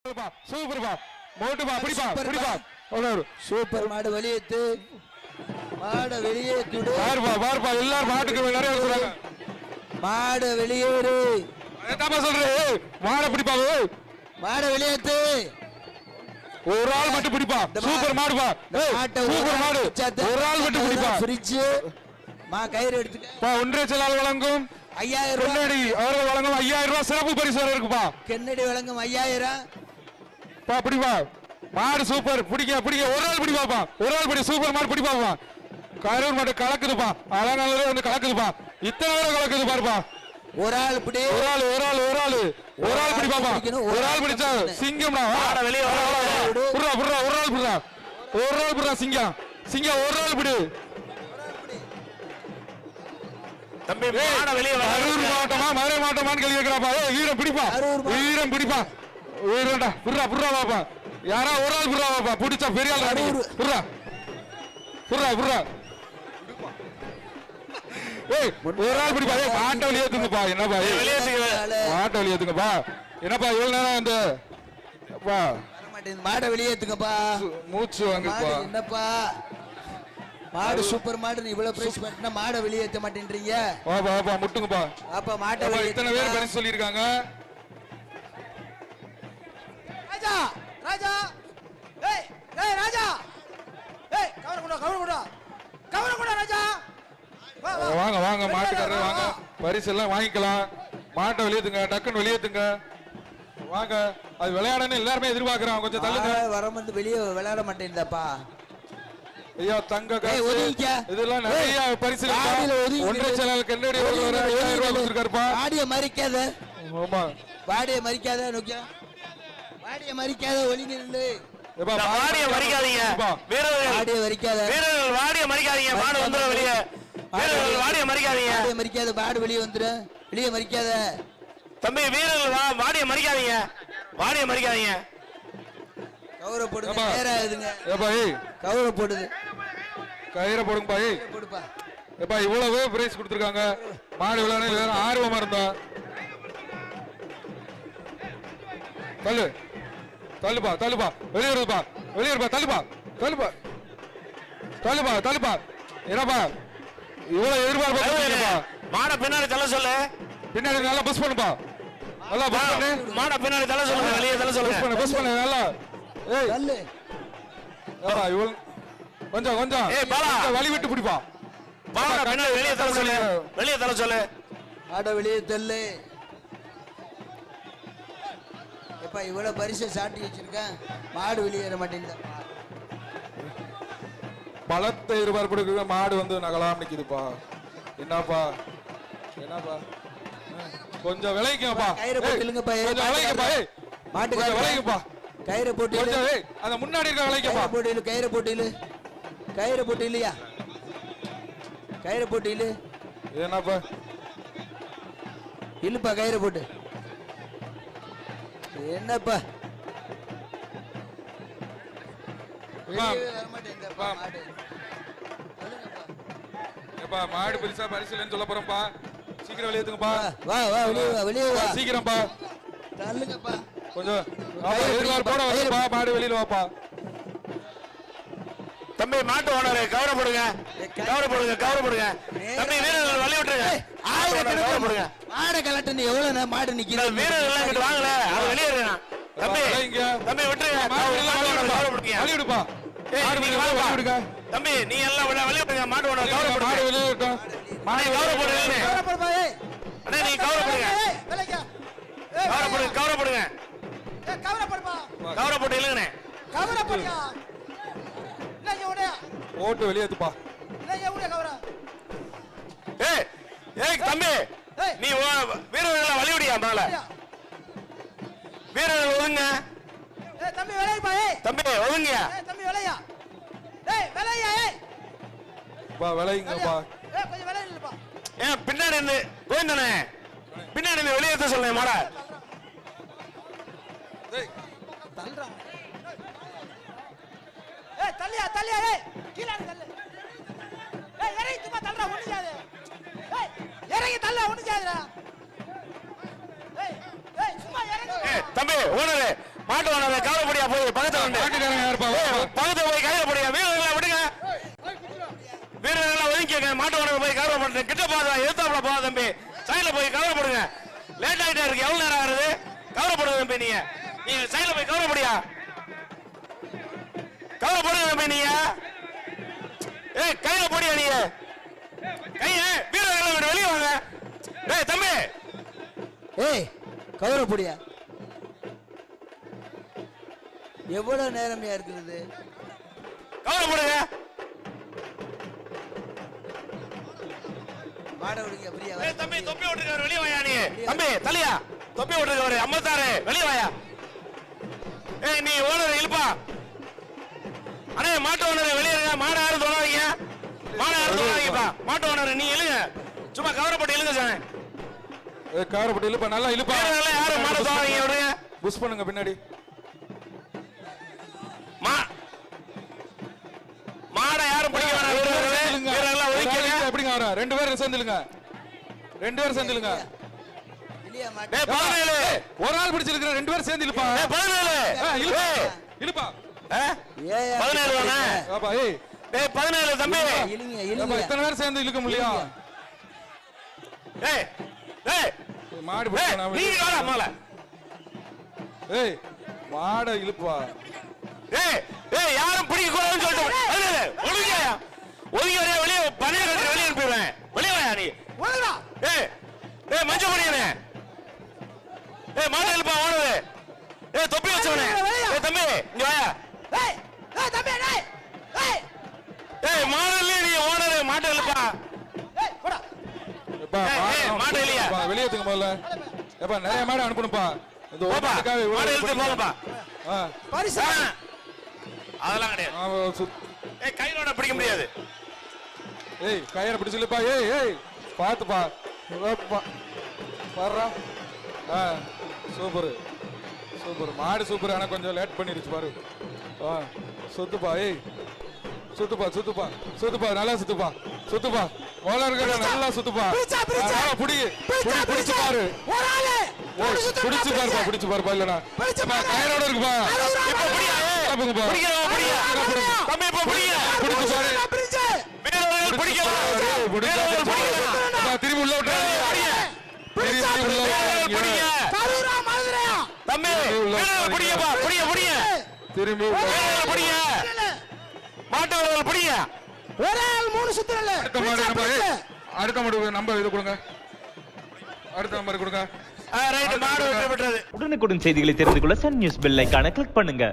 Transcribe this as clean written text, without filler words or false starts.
சூப்பர்பா மோட்டுபா பிடிபா பிடிபா ஒரு சூப்பர் மாடு வெளியேத்து மாடு வெளியேத்துடு பாருபா பாருபா எல்லாரும் மாட்டுக்கு நிறைய வருவாங்க மாடு வெளியேறு என்னப்பா சொல்றே மாட பிடிபா மாடு வெளியேத்து ஒரு ஆள் மட்டும் பிடிப்பா சூப்பர் மாடுபா சூப்பர் மாடு ஒரு ஆள் மட்டும் பிடிப்பா ஃப்ரிட்ஜ் மா கயிறு எடுத்துக்க ஒன்றரை செலால் வழங்கும் 5000 கென்னடி அவர்கள் வழங்கும் 5000 ரூபாய் சிறப்பு பரிசு இருக்குப்பா கென்னடி வழங்கும் 5000 பா பிடிப்பா மாடு சூப்பர் பிடிக்க பிடிக்க ஒரு ஆள் பிடிப்பாப்பா ஒரு ஆள் பிடி சூப்பர் மாடு பிடிப்பாப்பா கரூர் மாடு கலக்குதுப்பா அலங்காலே வந்து கலக்குதுப்பா இத்தனை நேரம் கலக்குது பாருப்பா ஒரு ஆள் பிடி ஒரு ஆள் ஒரு ஆள் ஒரு ஆள் ஒரு ஆள் பிடிப்பாப்பா ஒரு ஆள் பிடிச்சா சிங்கம்டா வெளியே புறா புறா ஒரு ஆள் புறா ஒரு ஆள் புறா சிங்கம் சிங்கம் ஒரு ஆள் பிடி தம்பி மாட வெளியே கரூர் மாவட்டமா மதுரை மாவட்டமான்னு கேள்வி கேட்கிறாப்பா வீரம் பிடிப்பா வீரம் பிடிப்பா வீரம்டா புறா புறா பாப்பா யாரா ஒரு ஆள் புறா பாப்பா பிடிச்சா பெரிய ஆள் புறா புறா புறா ஏய் ஒரு ஆள் பிடிப்பா ஏய் மாட்டை வெளியே ஏத்துங்கப்பா என்னப்பா மாட்டை வெளியே ஏத்துங்கப்பா என்னப்பா இவ்வளவு நேரம் வந்து அப்பா மாடை வெளியே ஏத்துங்கப்பா மூச்சு வாங்குப்பா என்னப்பா மாடு சூப்பர் மாடு இவ்வளவு பிரைஸ் பண்ணா மாடை வெளியே ஏத்த மாட்டேன்றீங்க வாப்பா வாப்பா முட்டுங்கப்பா அப்பா மாட்டை வெளியே இத்தனை பேர் பரிசு சொல்லிருக்காங்க ராஜா ராஜா ஏய் ஏய் ராஜா ஏய் கவர கூட ராஜா வாங்க வாங்க மாட்டுக்காரர் வாங்க பரிசு எல்லாம் வாங்கிக்கலாம் மாட்டை வெளியேத்துங்க டக்குன்னு வெளியேத்துங்க வாங்க அது விளையாடன்னு எல்லாருமே எதிர்பார்க்கறாங்க கொஞ்சம் தள்ளுங்க வர வந்து வெளியே விளையாட மாட்டேன்டாப்பா ஐயா தங்க காசு இதெல்லாம் நிறைய பரிசு ஒன்றரை சேனல் கென்னடி 5000 ரூபாய் கொடுத்திருக்காருப்பா வாடிய மரிக்காத ஆமா வாடிய மரிக்காத நோக்கியா வாடிய மரிக்காத ஒளிங்க நில்லு வாடிய மரிக்காதீங்க வீரர்கள் வாடிய மரிக்காத வீரர்கள் வாடிய மரிக்காதீங்க மாடு வந்துற வெளியே வீரர்கள் வாடிய மரிக்காதீங்க வாடிய மரிக்காத மாடு வெளியே வந்துரு வெளியே மரிக்காத தம்பி வீரர்கள் வாடிய மரிக்காதீங்க வாடிய மரிக்காதீங்க கவுர போடுங்க நேரா இதுங்க ஏப்பா ஏய் கவுர போடுது கயிறை போடுங்கப்பா ஏய் போடுப்பா ஏப்பா இவ்வளவு பிரைஸ் கொடுத்திருக்காங்க மாடு விளையாட எல்லாரும் ஆர்வமா இருந்தா தள்ளு தள்ளுப்பா தள்ளுப்பா வெளியேறுப்பா வெளியேறுப்பா தள்ளுப்பா தள்ளுப்பா தள்ளுப்பா தள்ளுப்பா என்னப்பா இவ்வளவு எதிர்பார்ப்பா மாட பின்னாடி தள்ள சொல்லு பின்னாடி நல்லா புஷ் பண்ணுப்பா நல்லா புஷ் பண்ணு மாட பின்னாடி தள்ள சொல்லுங்க வெளியே தள்ள சொல்லுங்க புஷ் பண்ணு நல்லா ஏய் தள்ளு ஏப்பா இவ்வளவு கொஞ்சம் கொஞ்சம் ஏய் பாலா வலி விட்டு பிடிப்பா பாலா பின்னாடி வெளியே தள்ள சொல்லு வெளியே தள்ள சொல்லு ஆட வெளியே தள்ளு எப்பா இவ்வளவு பரிசு சாட்டி வச்சிருக்கேன் மாடு வெளியேற மாட்டேங்குதா பலத்தை எதிர்பார்ப்பு மாடு வந்து நகலாம் நிக்குதுப்பா என்னப்பா என்னப்பா கொஞ்சம் விளைக்குப்பா கயிறு போட்டுலுங்கப்பா கொஞ்சம் விளைக்குப்பா மாட்டுக்கு விளைக்குப்பா கயிறு போட்டு கொஞ்சம் அந்த முன்னாடி இருக்க விளைக்குப்பா போட்டியில கயிறு போட்டியில கயிறு போட்டு இல்லையா கயிறு போட்டு இல்ல என்னப்பா இல்லப்பா கயிறு போட்டு என்னப்பா மாடு பெருசா பரிசுலன்னு சொல்ல போறோம்ப்பா சீக்கிரம் வெளியேத்துங்கப்பா வா வா வெளியே வா வெளியே வா சீக்கிரம்ப்பா தள்ளுங்கப்பா கொஞ்சம் எதிர்பார்ப்போட வந்துப்பா மாடு வெளியில வாப்பா தம்பி மாட்டு ஓனரு கவர போடுங்க கவர போடுங்க கவர போடுங்க தம்பி வீரர்கள் வழி விட்டுருங்க ஆயிரக்கணக்கில் போடுங்க மாடை கலட்டு எவ்வளவு மாடு நிக்குது வீரர்கள் எல்லாம் கிட்ட வாங்கல அது வெளியேறுங்க தம்பி தம்பி விட்டுருங்க வழி விடுப்பா தம்பி நீ எல்லாம் வழி விடுங்க மாட்டு ஓனர் கவர போடுங்க மாடு வெளியே விட்டோம் மாடு கவர போடுங்க அண்ணே நீ கவர போடுங்க கவர போடுங்க கவர போடுங்க கவர போட்டு இல்லங்கண்ணே கவர போடுங்க ஓட்டு வெளியேத்துப்பா ஏய் ஏய் தம்பி நீ வீரர்களை வழி விடியா மேல வீரர்கள் ஒதுங்க தம்பி விளையாடுப்பா தம்பி ஒதுங்க தம்பி விளையா விளையா விளையுங்கப்பா கொஞ்சம் விளையாடுப்பா ஏன் பின்னாடி இருந்து போயிருந்தானே பின்னாடி இருந்து வெளியேற்ற சொல்லேன் மாடா தள்ளுறான் தள்ளியா தள்ளியா கீழே தள்ளு இறங்கி சும்மா தள்ளுறா ஒண்ணு செய்யாது இறங்கி தள்ள ஒண்ணு செய்யாதுடா சும்மா இறங்கி தம்பி ஓனரு மாட்டு ஓனரை கவலைப்படியா போய் பக்கத்துல வந்து மாட்டுக்காரங்க யாருப்பா பக்கத்துல போய் கையில படியா வீரர்களை விடுங்க வீரர்களை ஒதுக்கிங்க மாட்டு ஓனரை போய் கவலைப்படுங்க கிட்ட போதா எதிர்த்தாப்புல போதா தம்பி சைடுல போய் கவலைப்படுங்க லேட் ஆயிட்டே இருக்கு எவ்வளவு நேரம் ஆகுது கவலைப்படுங்க தம்பி நீங்க சைடுல போய் கவலைப்படியா கவலைப்படுங்க தம்பி நீங்க ஏய் கையில போடியா நீங்க கைய வீரர்களை வெளியே வாங்க ஏய் தம்பி ஏய் கவலைப்படியா எவ்வளவு நேரமையா இருக்குது கவலைப்படுங்க மாட விடுங்க பிரியா ஏய் தம்பி தொப்பி விட்டுருக்காரு வெளியே வாயா நீ தம்பி தலையா தொப்பி விட்டுருக்காரு 56 வெளியே வாயா ஏய் நீ ஓனர் இழுப்பா அண்ணே மாட்டு ஓனர் வெளியே இருங்க மாடு யாரும் தொடாதீங்க மாடு யாரும் தொடாதீங்கப்பா மாட்டு ஓனர் நீ இழுங்க சும்மா கவரப்பட்டு இழுங்க சார் கவரப்பட்டு இழுப்பா நல்லா இழுப்பா யாரும் மாடு தொடாதீங்க விடுங்க புஷ் பண்ணுங்க பின்னாடி மாட யாரும் பிடிக்க வேணாம் வீரர்கள்லாம் ஒதுக்கிடுங்க எப்படிங்க வர ரெண்டு பேரும் சேர்ந்துலுங்க இல்லையா மாட்ட டேய் 17 ஒரு ஆள் பிடிச்சிருக்க ரெண்டு பேரும் சேர்ந்து இழுப்பா டேய் 17 இழுப்பா 17 தானே பாப்பா ஏய் டேய் 17 தம்பி இழுங்க இத்தனை பேர் சேர்ந்து இழுக்க முடியல டேய் டேய் மாடு நீ பிடிச்சா வாடா மேல ஏய் மாட இழுப்பா ஏய் ஏய் யாரும் பிடிக்க கூடாதுன்னு சொல்லிட்டு ஒழுங்கயா ஒழுங்கி வரையா வெளியே பணிய கட்டி வெளியே அனுப்பிடுவேன் வெளியே வாயா நீ ஓடுடா ஏய் ஏய் மஞ்ச பண்ணியனே ஏய் மாட்ட இழுப்பா ஓடுது ஏய் தொப்பி வச்சவனே ஏய் தம்பி இங்க வாயா ஏய் ஏய் தம்பி டேய் ஏய் ஏய் மாடல்ல நீ ஓனரு மாட்ட இழுப்பா ஏய் போடா எப்பா மாடு இல்லையா வெளியே ஏத்துங்க முதல்ல எப்பா நிறைய மாடு அனுப்பணும்ப்பா இந்த ஒரு போப்பா மாட்டுக்காக இவ்வளவு மாடு இழுத்து போங்கப்பா பரிசு அதெல்லாம் கிடையாது ஏய் கையோட பிடிக்க முடியாது ஏய் கயிறை பிடிச்சிருப்பா ஏய் ஏய் பாத்துப்பா பாருடா சூப்பர் சூப்பர் மாடு சூப்பர் ஆனா கொஞ்சம் லேட் பண்ணிருச்சு பாரு சுத்துப்பா ஏய் சுத்துப்பா நல்லா சுத்துப்பா மோளர்கிட்ட நல்லா சுத்துப்பா பிடிச்சு பாரு பிடிச்சு பாருப்பா இல்லடா கயிறோட இருக்குப்பா இப்ப பிடியா கிளப்புங்கப்பா தம்பி இப்ப பிடியா பிடிச்சு பாரு வீரர்கள் பிடிக்கல திரும்பி உள்ள விட்டு தம்பி பிடிங்கப்பா பிடிங்க திரும்பி பிடிங்க மாட்டவர்கள் பிடிங்க ஒரே ஆள் 3 சுத்துறல அடுத்த மாடு நம்பர் இது கொடுங்க அடுத்த நம்பர் கொடுங்க ரைட் மாடு வெற்றி பெற்றது உடனுக்குடன் செய்திகளை தெரிந்து கொள்ள சன் நியூஸ் பெல் ஐகானை கிளிக் பண்ணுங்க.